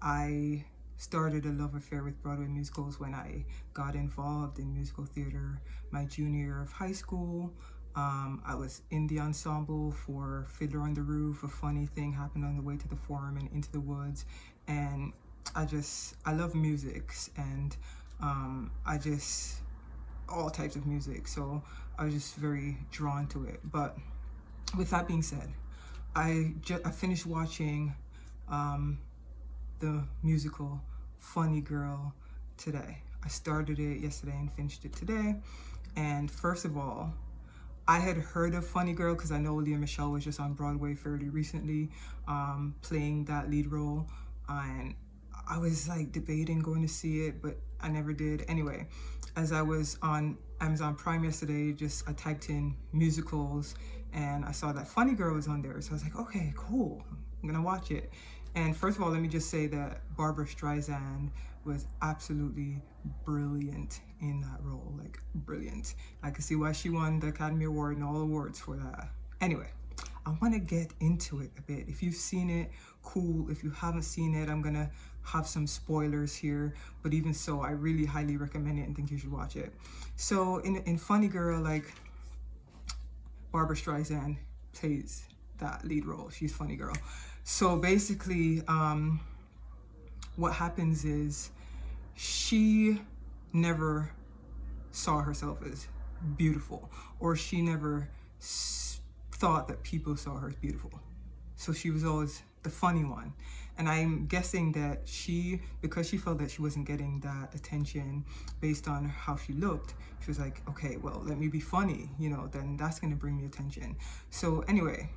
I started a love affair with Broadway musicals when I got involved in musical theater my junior year of high school. I was in the ensemble for Fiddler on the Roof. A funny thing happened on the way to the Forum and Into the Woods, and I love music, and I just all types of music, so I was just very drawn to it. But with that being said, I finished watching the musical Funny Girl today. I started it yesterday and finished it today. And first of all, I had heard of Funny Girl because I know Leah Michelle was just on Broadway fairly recently, playing that lead role. And I was like debating going to see it, but I never did. Anyway, as I was on Amazon Prime yesterday, I typed in musicals and I saw that Funny Girl was on there. So I was like, okay, cool, I'm gonna watch it. And first of all, let me just say that Barbara Streisand was absolutely brilliant in that role, like brilliant. I can see why she won the Academy Award and all awards for that. Anyway, I want to get into it a bit. If you've seen it, cool. If you haven't seen it, I'm gonna have some spoilers here, but even so, I really highly recommend it and think you should watch it. So in Funny Girl, like, Barbara Streisand plays that lead role. She's Funny Girl. So basically, what happens is she never saw herself as beautiful, or she never thought that people saw her as beautiful. So she was always the funny one. And I'm guessing that because she felt that she wasn't getting that attention based on how she looked, she was like, okay, well, let me be funny, then that's gonna bring me attention. So anyway,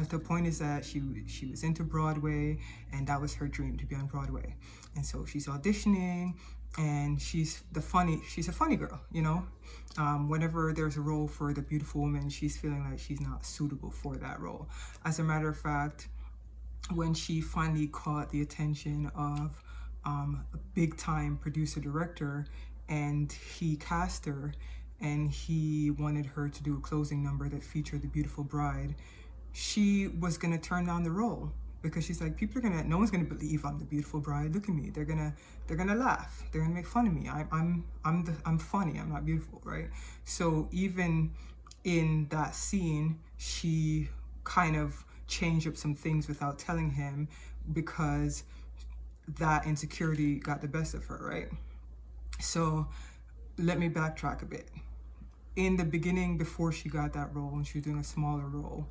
the point is that she was into Broadway, and that was her dream, to be on Broadway. And so she's auditioning, and she's a funny girl, whenever there's a role for the beautiful woman, she's feeling like she's not suitable for that role. As a matter of fact, when she finally caught the attention of a big time producer director, and he cast her, and he wanted her to do a closing number that featured the beautiful bride, she was gonna turn down the role because she's like, no one's gonna believe I'm the beautiful bride. Look at me. They're gonna laugh. They're gonna make fun of me. I'm funny. I'm not beautiful, right? So even in that scene, she kind of changed up some things without telling him because that insecurity got the best of her, right? So let me backtrack a bit. In the beginning, before she got that role and she was doing a smaller role,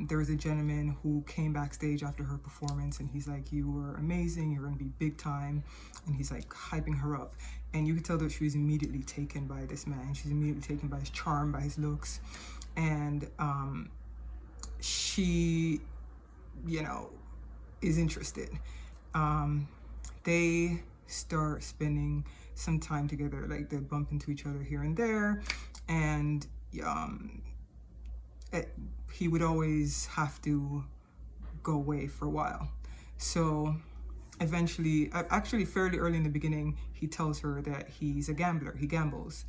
there was a gentleman who came backstage after her performance, and he's like, you were amazing, you're gonna be big time, and he's like hyping her up. And you could tell that she was immediately taken by this man. She's immediately taken by his charm, by his looks, and she, is interested. They start spending some time together, like they bump into each other here and there, and he would always have to go away for a while. So eventually, actually fairly early in the beginning, he tells her that he's a gambler, he gambles.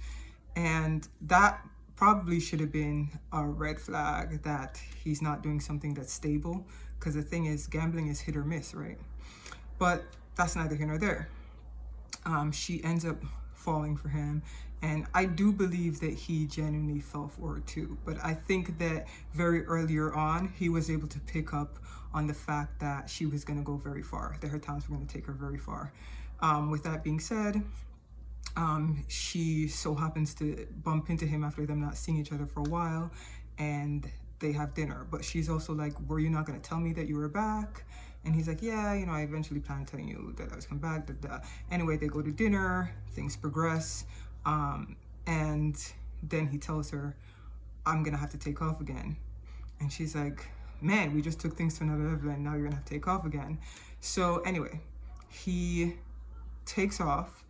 And that probably should have been a red flag that he's not doing something that's stable, because the thing is, gambling is hit or miss, right? But that's neither here nor there. She ends up falling for him, and I do believe that he genuinely fell for her too. But I think that very earlier on, he was able to pick up on the fact that she was going to go very far, that her talents were going to take her very far. With that being said, she so happens to bump into him after them not seeing each other for a while, and they have dinner. But she's also like, were you not going to tell me that you were back? And he's like, yeah, I eventually planned on telling you that I was coming back. Anyway, they go to dinner, things progress, and then he tells her, I'm gonna have to take off again. And she's like, man, we just took things to another level, and now you're gonna have to take off again. So anyway, he takes off,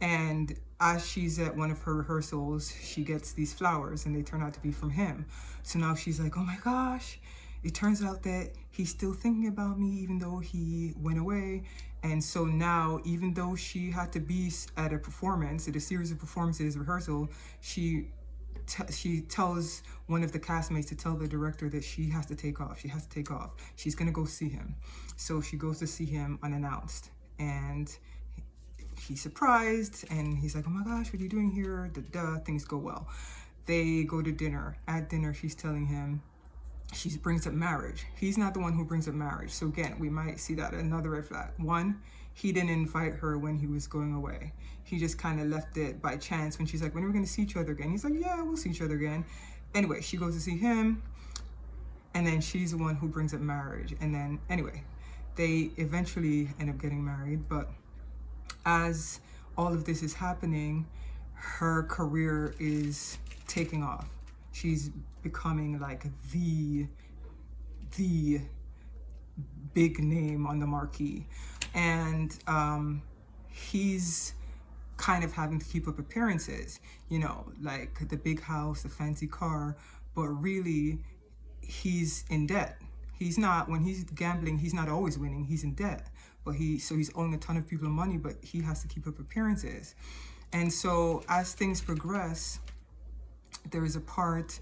and as she's at one of her rehearsals, she gets these flowers, and they turn out to be from him. So now she's like, oh my gosh, it turns out that he's still thinking about me even though he went away. And so now, even though she had to be at a performance, at a series of performances, rehearsal, she she tells one of the castmates to tell the director that she has to take off. She has to take off. She's gonna go see him. So she goes to see him unannounced, and he's surprised, and he's like, oh my gosh, what are you doing here? Things go well. They go to dinner. At dinner, she's telling him, she brings up marriage. He's not the one who brings up marriage. So again, we might see that another red flag. One, he didn't invite her when he was going away. He just kind of left it by chance when she's like, when are we going to see each other again? He's like, yeah, we'll see each other again. Anyway, she goes to see him, and then she's the one who brings up marriage. And then, anyway, they eventually end up getting married. But as all of this is happening, her career is taking off. She's becoming like the big name on the marquee. And he's kind of having to keep up appearances, you know, like the big house, the fancy car, but really he's in debt. He's not, when he's gambling, he's not always winning, he's in debt. But he's owing a ton of people money, but he has to keep up appearances. And so as things progress, there is a part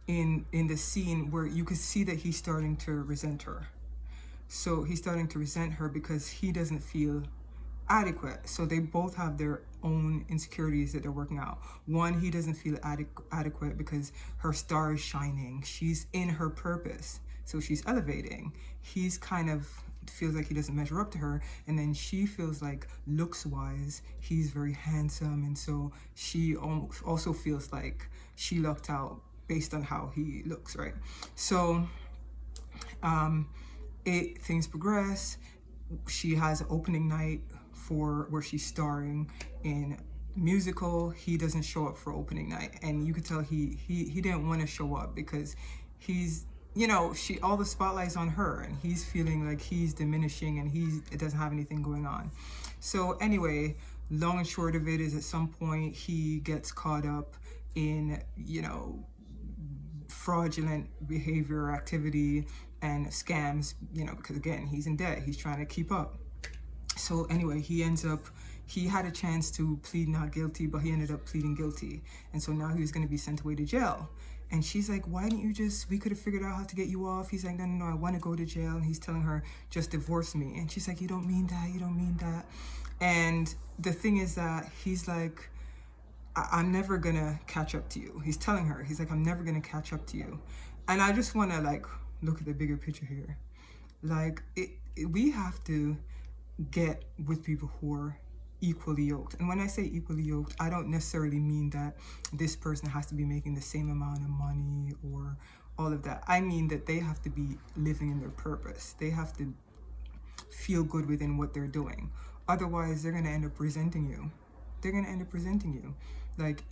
in the scene where you could see that he's starting to resent her. So he's starting to resent her because he doesn't feel adequate. So they both have their own insecurities that they're working out. One, he doesn't feel adequate because her star is shining. She's in her purpose. So she's elevating. He's kind of feels like he doesn't measure up to her. And then she feels like looks-wise, he's very handsome. And so she also feels like she lucked out based on how he looks, right? So things progress. She has an opening night for where she's starring in musical. He doesn't show up for opening night, and you could tell he didn't want to show up because he's, you know, all the spotlight's on her, and he's feeling like he's diminishing and it doesn't have anything going on. So anyway, long and short of it is at some point he gets caught up in, you know, fraudulent behavior, activity, and scams, you know, because again, he's in debt, he's trying to keep up. So anyway, he had a chance to plead not guilty, but he ended up pleading guilty. And so now he was going to be sent away to jail. And she's like, why didn't you we could have figured out how to get you off. He's like, no, I want to go to jail. And he's telling her, just divorce me. And she's like, you don't mean that. And the thing is that he's like, I'm never going to catch up to you. He's telling her, he's like, I'm never going to catch up to you. And I just want to like, look at the bigger picture here. Like we have to get with people who are equally yoked. And when I say equally yoked, I don't necessarily mean that this person has to be making the same amount of money or all of that. I mean that they have to be living in their purpose. They have to feel good within what they're doing. Otherwise, they're going to end up resenting you. They're going to end up resenting you. Like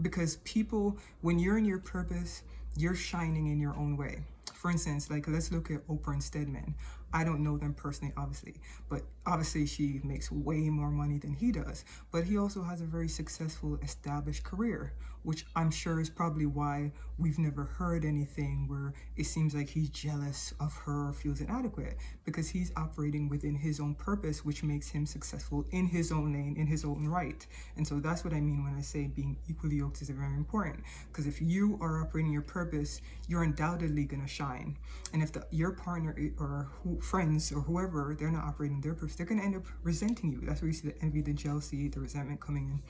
because people, when you're in your purpose, you're shining in your own way. For instance, like let's look at Oprah and Stedman. I don't know them personally, obviously, but obviously she makes way more money than he does. But he also has a very successful, established career, which I'm sure is probably why we've never heard anything where it seems like he's jealous of her or feels inadequate, because he's operating within his own purpose, which makes him successful in his own lane, in his own right. And so that's what I mean when I say being equally yoked is very important, because if you are operating your purpose, you're undoubtedly going to shine. And if your partner or friends or whoever, they're not operating their purpose, they're going to end up resenting you. That's where you see the envy, the jealousy, the resentment coming in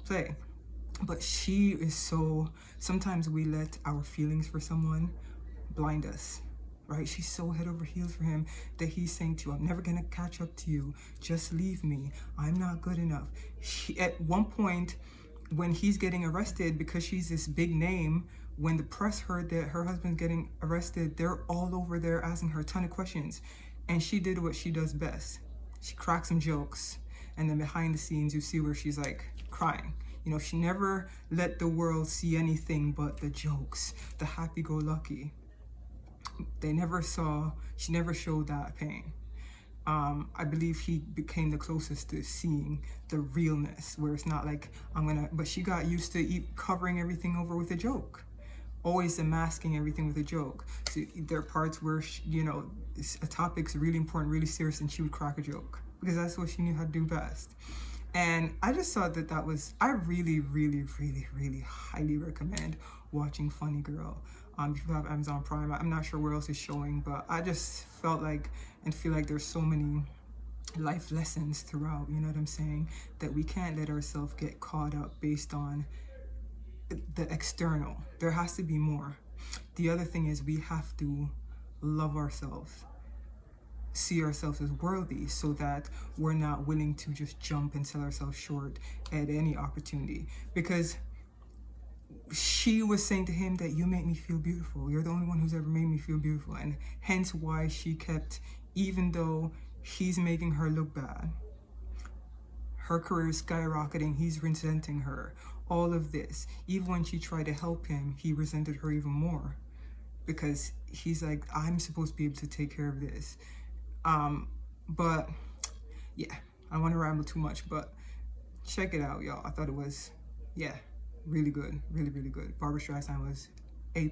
play. But she is sometimes we let our feelings for someone blind us, right? She's so head over heels for him that he's saying to you, I'm never going to catch up to you. Just leave me. I'm not good enough. At one point, when he's getting arrested, because she's this big name, when the press heard that her husband's getting arrested, they're all over there asking her a ton of questions. And she did what she does best. She cracked some jokes. And then behind the scenes, you see where she's like crying. You know, she never let the world see anything but the jokes, the happy-go-lucky. She never showed that pain. I believe he became the closest to seeing the realness, where it's not like, but she got used to covering everything over with a joke. Always masking everything with a joke. So there are parts where, a topic's really important, really serious, and she would crack a joke, because that's what she knew how to do best. And I just thought that that was, I really, really, really, really highly recommend watching Funny Girl. If you have Amazon Prime, I'm not sure where else it's showing, but I just felt like and feel like there's so many life lessons throughout, you know what I'm saying, that we can't let ourselves get caught up based on the external. There has to be more. The other thing is we have to love ourselves, see ourselves as worthy, so that we're not willing to just jump and sell ourselves short at any opportunity. Because she was saying to him that you make me feel beautiful. You're the only one who's ever made me feel beautiful. And hence why she kept, even though he's making her look bad, her career is skyrocketing, he's resenting her, all of this. Even when she tried to help him, he resented her even more, because he's like, I'm supposed to be able to take care of this. But yeah, I don't want to ramble too much, but check it out, y'all. I thought it was, yeah, really good, really, really good. Barbra Streisand was A++.